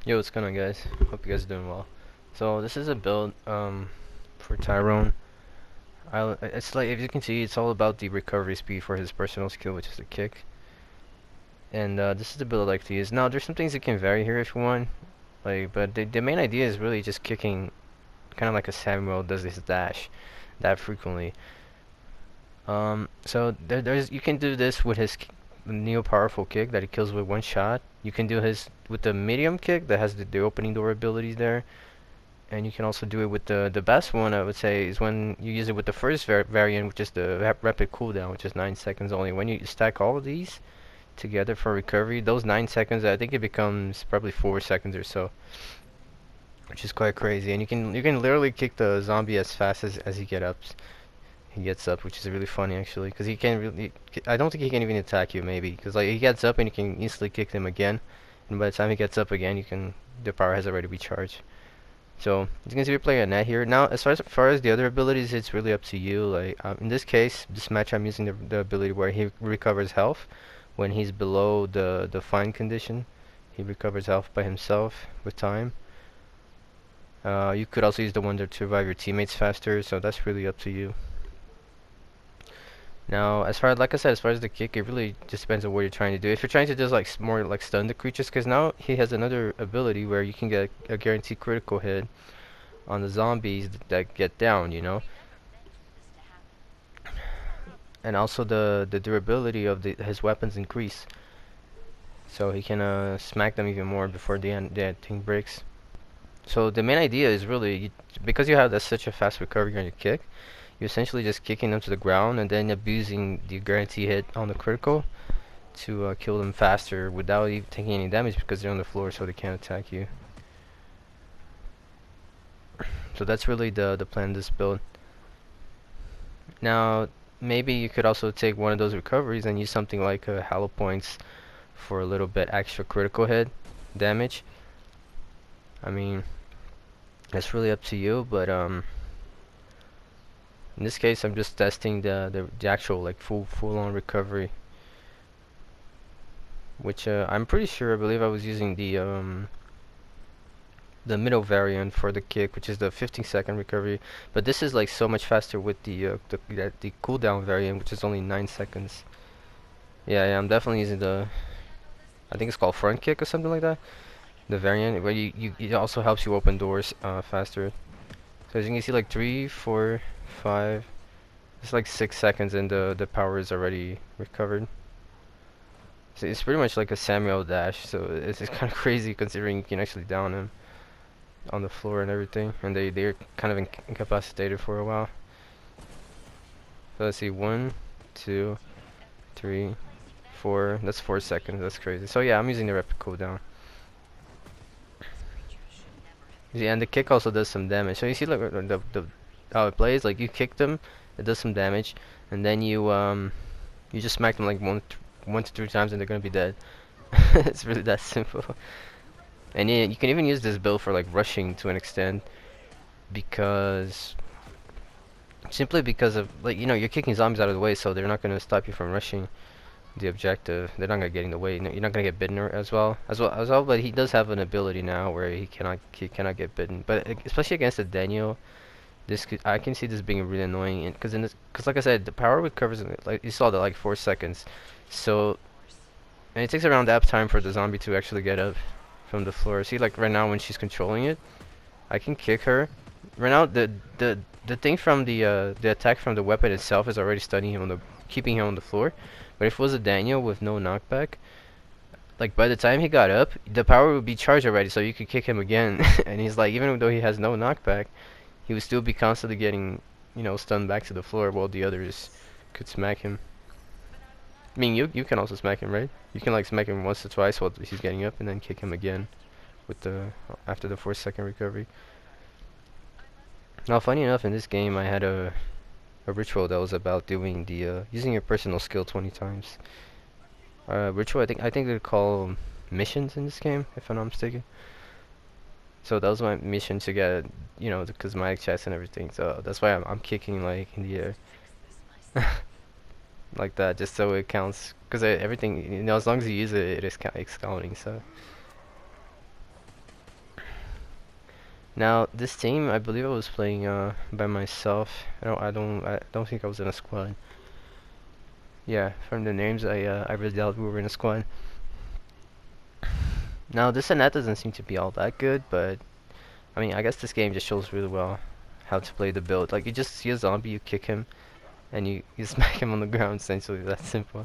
Yo, what's going on, guys? Hope you guys are doing well. So this is a build for Tyrone. It's like, if you can see, it's all about the recovery speed for his personal skill, which is the kick. And this is the build I like to use. Now there's some things that can vary here if you want, but the main idea is really just kicking, kind of like a Samuel does his dash, that frequently. So there's you can do this with his neo powerful kick that he kills with one shot. You can do his with the medium kick that has the opening door abilities there. And you can also do it with the best one, I would say, is when you use it with the first variant, which is the rapid cooldown, which is 9 seconds only. When you stack all of these together for recovery, those 9 seconds, I think it becomes probably 4 seconds or so, which is quite crazy. And you can literally kick the zombie as fast as he gets up, which is really funny actually, because he can't really. I don't think he can even attack you maybe, because like he gets up and you can easily kick him again, and by the time he gets up again, the power has already recharged. So you can see we're playing a net here. Now, as far as the other abilities, it's really up to you. Like in this case, this match I'm using the ability where he recovers health when he's below the fine condition. He recovers health by himself with time. You could also use the one to revive your teammates faster. So that's really up to you. Now, like I said, as far as the kick, it really just depends on what you're trying to do. If you're trying to just like more like stun the creatures, because now he has another ability where you can get a guaranteed critical hit on the zombies that get down, and also the durability of his weapons increase, so he can smack them even more before the thing breaks. So the main idea is really because you have such a fast recovery on your kick, you're essentially just kicking them to the ground and then abusing the guarantee hit on the critical to kill them faster without even taking any damage because they're on the floor, so they can't attack you. So that's really the plan of this build. Now, maybe you could also take one of those recoveries and use something like Halo Points for a little bit extra critical hit damage. I mean, that's really up to you, but in this case, I'm just testing the actual like full on recovery, which I'm pretty sure I believe I was using the middle variant for the kick, which is the 15-second recovery. But this is like so much faster with the cooldown variant, which is only 9 seconds. Yeah, I'm definitely using I think it's called front kick or something like that. The variant where it also helps you open doors faster. So as you can see, like 3, 4, 5, it's like 6 seconds, and the power is already recovered. So it's pretty much like a Samuel dash. So it's kind of crazy considering you can actually down him on the floor and everything, and they're kind of incapacitated for a while. So let's see, 1, 2, 3, 4. That's 4 seconds. That's crazy. So yeah, I'm using the rapid cooldown. Yeah, and the kick also does some damage. So you see, like the how it plays. Like you kick them, it does some damage, and then you just smack them like 1 to 3 times, and they're gonna be dead. It's really that simple. And yeah, you can even use this build for like rushing to an extent, because simply because of like you're kicking zombies out of the way, so they're not gonna stop you from rushing the objective. They're not gonna get in the way. You're not gonna get bitten as well. But he does have an ability now where he cannot get bitten. But especially against the Daniel, I can see this being really annoying. And because like I said, the power recovers in like you saw that like 4 seconds. So and it takes around that time for the zombie to actually get up from the floor. See, like right now when she's controlling it, I can kick her. Right now the thing from the attack from the weapon itself is already stunning him keeping him on the floor. But if it was a Daniel with no knockback, like by the time he got up, the power would be charged already, so you could kick him again. And he's like, even though he has no knockback, he would still be constantly getting, stunned back to the floor while the others could smack him. I mean, you can also smack him, right? You can like smack him once or twice while he's getting up, and then kick him again with the after the 4 second recovery. Now, funny enough, in this game, I had a ritual that was about doing using your personal skill 20 times. Ritual, I think they're called missions in this game, if I'm not mistaken. So that was my mission to get, the cosmetic chest and everything. So that's why I'm kicking like in the air, like that, just so it counts. Because everything, as long as you use it, it's counting. So Now this team, I believe I was playing by myself. I don't think I was in a squad. Yeah, from the names, I really doubt we were in a squad. Now this net doesn't seem to be all that good, but I mean, I guess this game just shows really well how to play the build. Like you just see a zombie, you kick him, and you smack him on the ground. Essentially, that's simple.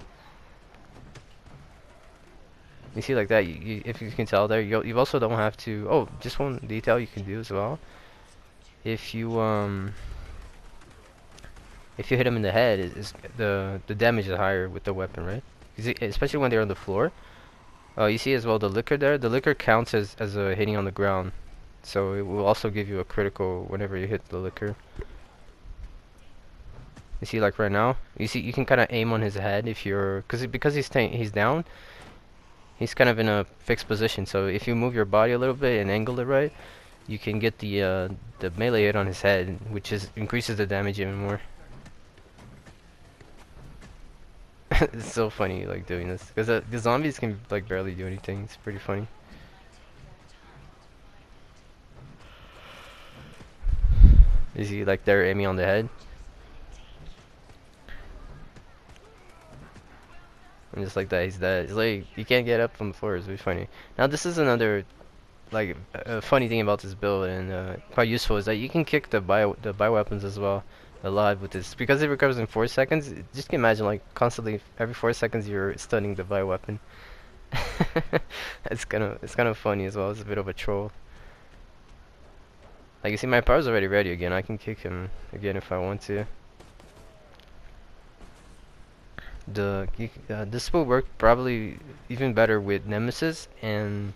You see like that, if you can tell there, you also don't have to. Oh, just one detail you can do as well. If you if you hit him in the head, is the damage is higher with the weapon, right? Especially when they're on the floor. Oh, you see as well the liquor there. The liquor counts as a hitting on the ground, so it will also give you a critical whenever you hit the liquor. You see, like right now, you see you can kind of aim on his head if you're, because he's down. He's kind of in a fixed position, so if you move your body a little bit and angle it right, you can get the melee hit on his head, which increases the damage even more. It's so funny like doing this because the zombies can like barely do anything. It's pretty funny. You see like they're aiming on the head, and just like that he's dead. It's like you can't get up from the floor. It's really funny. Now this is another like a funny thing about this build and quite useful is that you can kick the bio weapons as well alive with this because it recovers in 4 seconds. Just can imagine like constantly every 4 seconds you're stunning the bio weapon. It's kind of funny as well. It's a bit of a troll. Like you see, my power's already ready again. I can kick him again if I want to. This will work probably even better with Nemesis and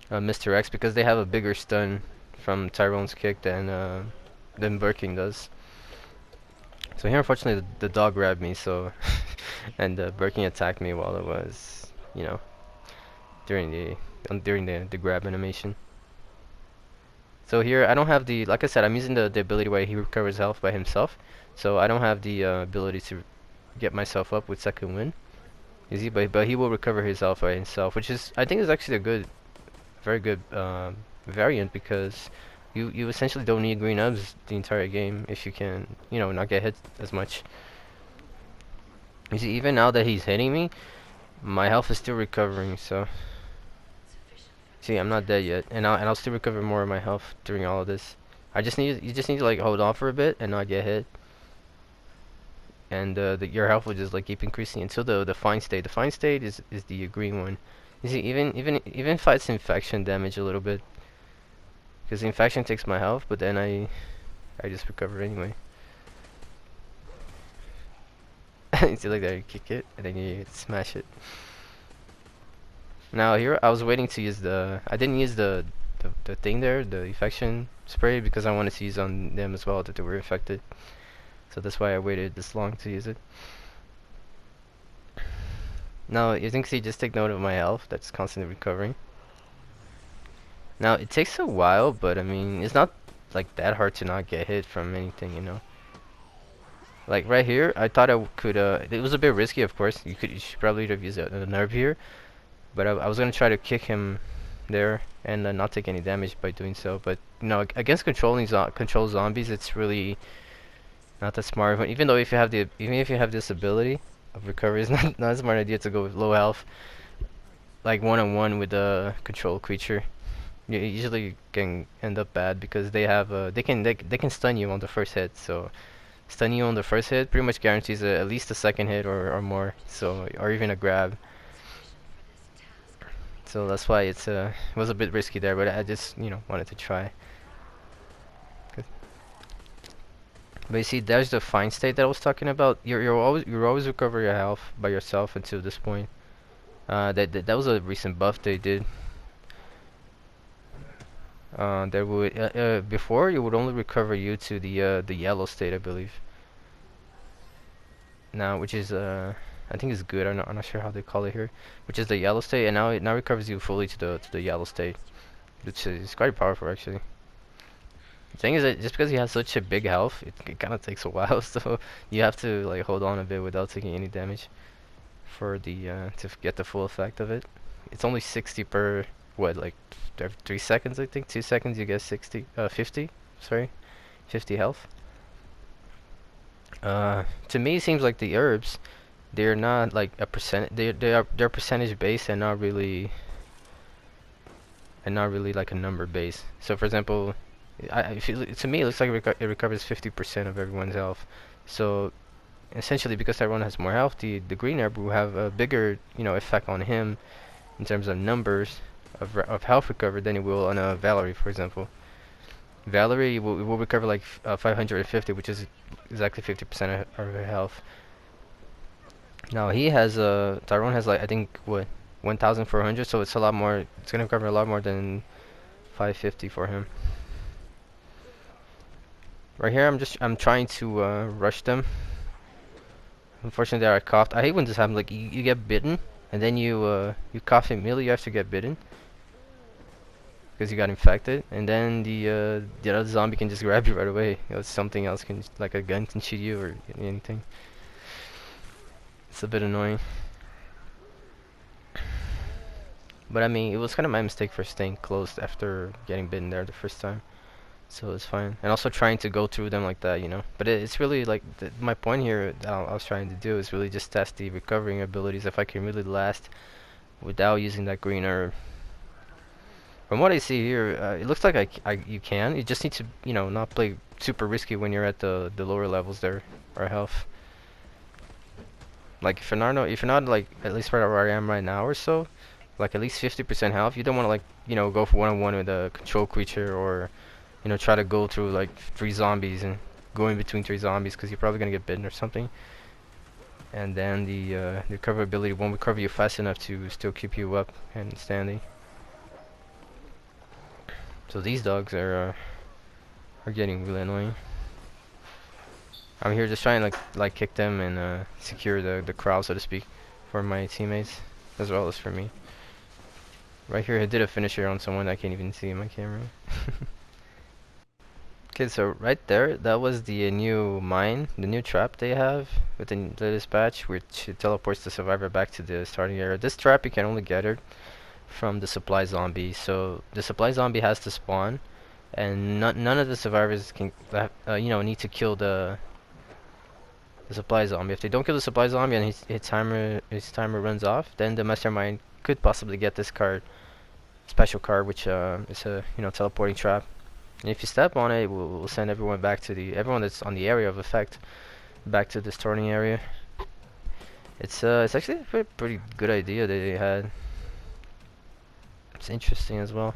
Mr. X because they have a bigger stun from Tyrone's kick than Birking does. So here, unfortunately, the dog grabbed me. So and Birking attacked me while it was, you know, during the grab animation. So here, I don't have like I said, I'm using the ability where he recovers health by himself. So I don't have the ability to get myself up with second wind. You see, but he will recover his health by himself, which is I think is actually a very good variant because you essentially don't need green ubs the entire game if you can, you know, not get hit as much. You see, even now that he's hitting me, my health is still recovering. So see, I'm not dead yet, and I'll still recover more of my health during all of this. You just need to like hold on for a bit and not get hit, and your health will just like keep increasing until the fine state. The fine state is the green one. You see, even fights infection damage a little bit, because the infection takes my health, but then I just recover anyway. You see, like that, you kick it and then you smash it. Now here, I was waiting to use I didn't use the thing there, the infection spray, because I wanted to use on them as well that they were infected. So that's why I waited this long to use it. Now you can see, just take note of my health that's constantly recovering. Now it takes a while, but I mean it's not like that hard to not get hit from anything, you know. Like right here, I thought I could. It was a bit risky, of course. You should probably have used a nerve here, but I was gonna try to kick him there and not take any damage by doing so. But you know, against control zombies, it's really not that smart. But even if you have this ability of recovery, it's not a smart idea to go with low health, like one-on-one with a control creature. You usually can end up bad because they can stun you on the first hit. So stunning you on the first hit pretty much guarantees at least a second hit or more. So or even a grab. So that's why it was a bit risky there, but I just wanted to try. But you see, there's the fine state that I was talking about. You always recover your health by yourself until this point. That was a recent buff they did. Before you would only recover you to the yellow state, I believe. Now, which is I think is good. I'm not sure how they call it here, which is the yellow state, and now it recovers you fully to the yellow state, which is quite powerful actually. The thing is that just because he has such a big health, it kind of takes a while, so you have to like hold on a bit without taking any damage for the to get the full effect of it. It's only 60 per what, like every 3 seconds, I think. 2 seconds you get 50, sorry, 50 health. To me, it seems like the herbs, they're not like a percent. They're percentage based and not really like a number based. So for example, I feel, to me it looks like it recovers 50% of everyone's health. So essentially, because Tyrone has more health, the green herb will have a bigger effect on him in terms of numbers of health recovered than it will on a Valerie, for example. Valerie will recover like 550, which is exactly 50% of her health. Now he has Tyrone has like I think what 1,400, so it's a lot more. It's gonna cover a lot more than 550 for him. Right here, I'm trying to rush them. Unfortunately, they are coughed. I hate when this happens. Like you get bitten, and then you cough immediately after you get bitten because you got infected, and then the other zombie can just grab you right away. Something else can, like a gun, can shoot you or anything. It's a bit annoying. But I mean, it was kind of my mistake for staying close after getting bitten there the first time. So it's fine. And also trying to go through them like that. But it's really like, my point here that I was trying to do is really just test the recovering abilities, if I can really last without using that green herb. From what I see here, it looks like you can. You just need to, not play super risky when you're at the lower levels there, or health. Like if you're not like at least right where I am right now or so, like at least 50% health, you don't want to like go for one-on-one with a control creature, or try to go through like 3 zombies and go in between 3 zombies, because you're probably gonna get bitten or something. And then the recovery ability won't recover you fast enough to still keep you up and standing. So these dogs are getting really annoying. I'm here just trying to like kick them and secure the crowd, so to speak, for my teammates as well as for me. Right here, I did a finisher on someone I can't even see in my camera. Okay, so right there, that was the new mine, the new trap they have with the dispatch, which teleports the survivor back to the starting area. This trap you can only get it from the supply zombie, so the supply zombie has to spawn, and none of the survivors can, need to kill the supply zombie. If they don't kill the supply zombie and his timer runs off, then the mastermind could possibly get this card, special card, which is a teleporting trap. And if you step on it, we'll send everyone back to everyone that's on the area of effect back to the starting area. It's actually a pretty good idea that they had. It's interesting as well.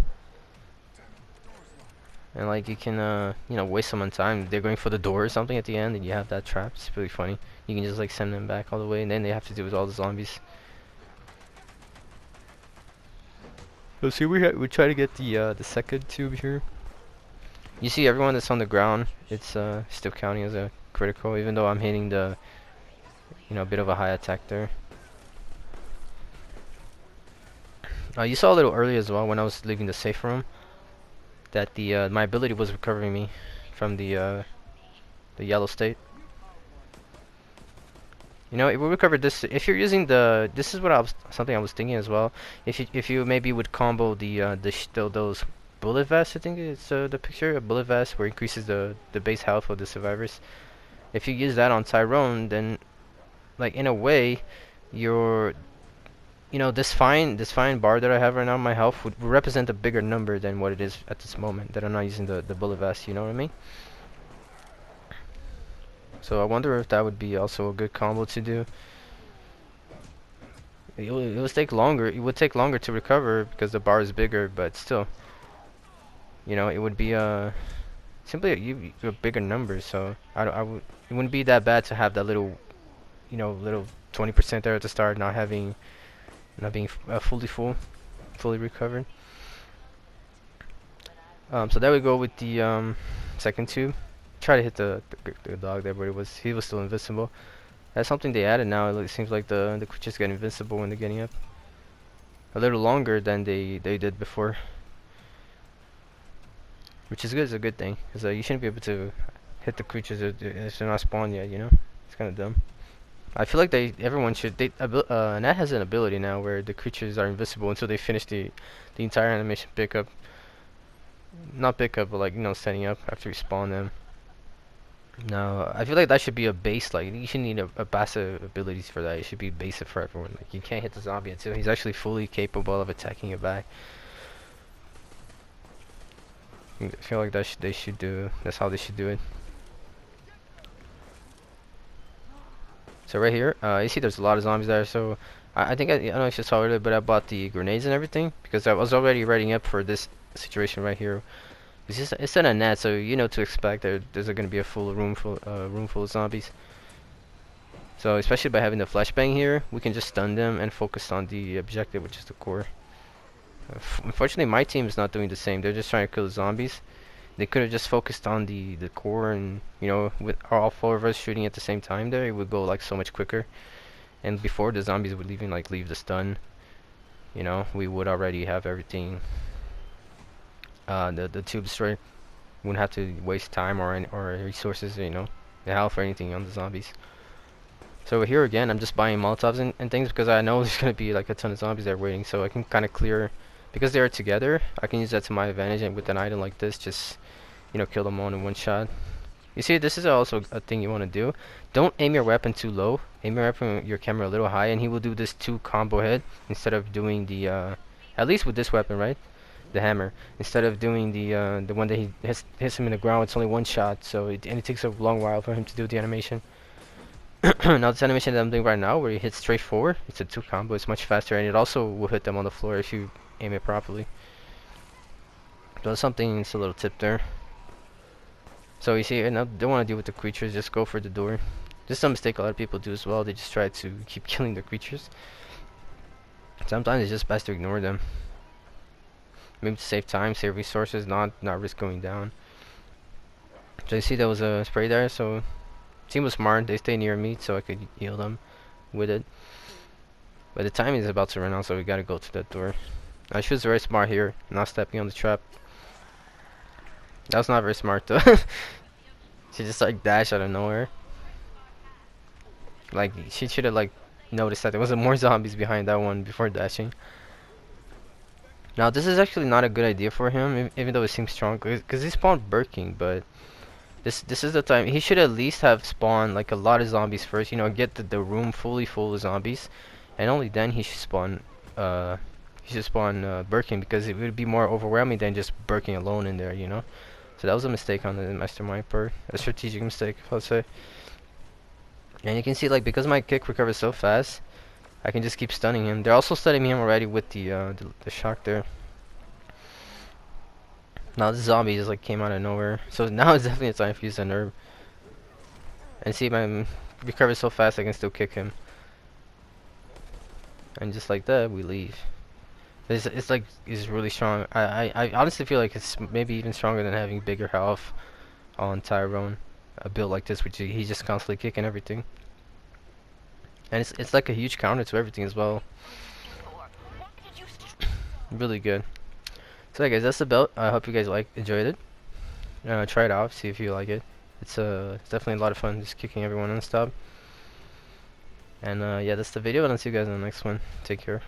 And like you can waste someone's time. They're going for the door or something at the end, and you have that trap. It's really funny. You can just like send them back all the way, and then they have to deal with all the zombies. So see, we try to get the second tube here. You see everyone that's on the ground, it's still counting as a critical, even though I'm hitting the bit of a high attack there. You saw a little earlier as well when I was leaving the safe room that my ability was recovering me from the yellow state. It will recover this if you're using this is what something I was thinking as well. If you maybe would combo those bullet vests, I think it's the picture, a bullet vest where it increases the base health of the survivors. If you use that on Tyrone, then like in a way your this fine bar that I have right now, my health would represent a bigger number than what it is at this moment that I'm not using the bullet vest, you know what I mean? So I wonder if that would be also a good combo to do. It would take longer. It would take longer to recover because the bar is bigger, but still, it would be simply a bigger number. So it wouldn't be that bad to have that little 20% there at the start, not being fully recovered. So there we go with the second tube. Try to hit the dog there, but he was still invincible. That's something they added now. It seems like the creatures get invincible when they're getting up. A little longer than they did before, which is good. It's a good thing, because you shouldn't be able to hit the creatures if they're not spawned yet. It's kind of dumb. I feel like everyone should. Nat has an ability now where the creatures are invisible until they finish the entire animation pickup. Not pickup, but like setting up after you spawn them. No, I feel like that should be a base. Like you should need a passive abilities for that. It should be basic for everyone. Like you can't hit the zombie until he's actually fully capable of attacking you back. I feel like they should do. That's how they should do it. So right here, you see there's a lot of zombies there. So I think I don't know if you saw it, but I bought the grenades and everything because I was already readying up for this situation right here. It's in a net, so you know to expect. There's going to be a room full of zombies. So especially by having the flashbang here, we can just stun them and focus on the objective, which is the core. Unfortunately, my team is not doing the same. They're just trying to kill the zombies. They could have just focused on the core, and with all four of us shooting at the same time there, it would go like so much quicker. And before the zombies would even like leave the stun, we would already have everything. The tube destroyed. Wouldn't have to waste time or resources, the health or anything on the zombies. So here again, I'm just buying Molotovs and things because I know there's gonna be like a ton of zombies there waiting, so I can kind of clear. Because they are together, I can use that to my advantage, and with an item like this, just kill them all in one shot. You see, this is also a thing you want to do. Don't aim your weapon too low. Aim your camera a little high, and he will do this 2 combo hit instead of doing the at least with this weapon, right? The hammer. Instead of doing the one that he hits him in the ground, it's only 1 shot. So and it takes a long while for him to do the animation. Now this animation that I'm doing right now, where he hits straight forward, it's a 2 combo. It's much faster, and it also will hit them on the floor if you aim it properly. So that's something. It's a little tip there. So you see, now don't want to deal with the creatures. Just go for the door. Just a mistake a lot of people do as well. They just try to keep killing the creatures. Sometimes it's just best to ignore them. Maybe to save time, save resources, not risk going down. So you see there was a spray there. So team was smart. They stay near me so I could heal them with it. But the time is about to run out, so we gotta go to that door. She was very smart here, not stepping on the trap. That was not very smart though. She just like dashed out of nowhere. Like she should have like noticed that there was more zombies behind that one before dashing. Now this is actually not a good idea for him, even though it seems strong, because he spawned Birking. But this is the time he should at least have spawned like a lot of zombies first. Get the room fully full of zombies, and only then he should spawn. Birkin, because it would be more overwhelming than just Birkin alone in there, So that was a mistake on the mastermind part, a strategic mistake, if I'll say. And you can see, like, because my kick recovers so fast, I can just keep stunning him. They're also stunning him already with the shock there. Now this zombie just like came out of nowhere, so now it's definitely a time to use a nerve. And see, my recovers so fast, I can still kick him. And just like that, we leave. It's like it's really strong. I honestly feel like it's maybe even stronger than having bigger health on Tyrone. A build like this, which he's just constantly kicking everything. And it's like a huge counter to everything as well. Really good. So yeah, guys, that's the build. I hope you guys enjoyed it. Try it out, see if you like it. It's definitely a lot of fun just kicking everyone non-stop. And yeah, that's the video, and I'll see you guys in the next one. Take care.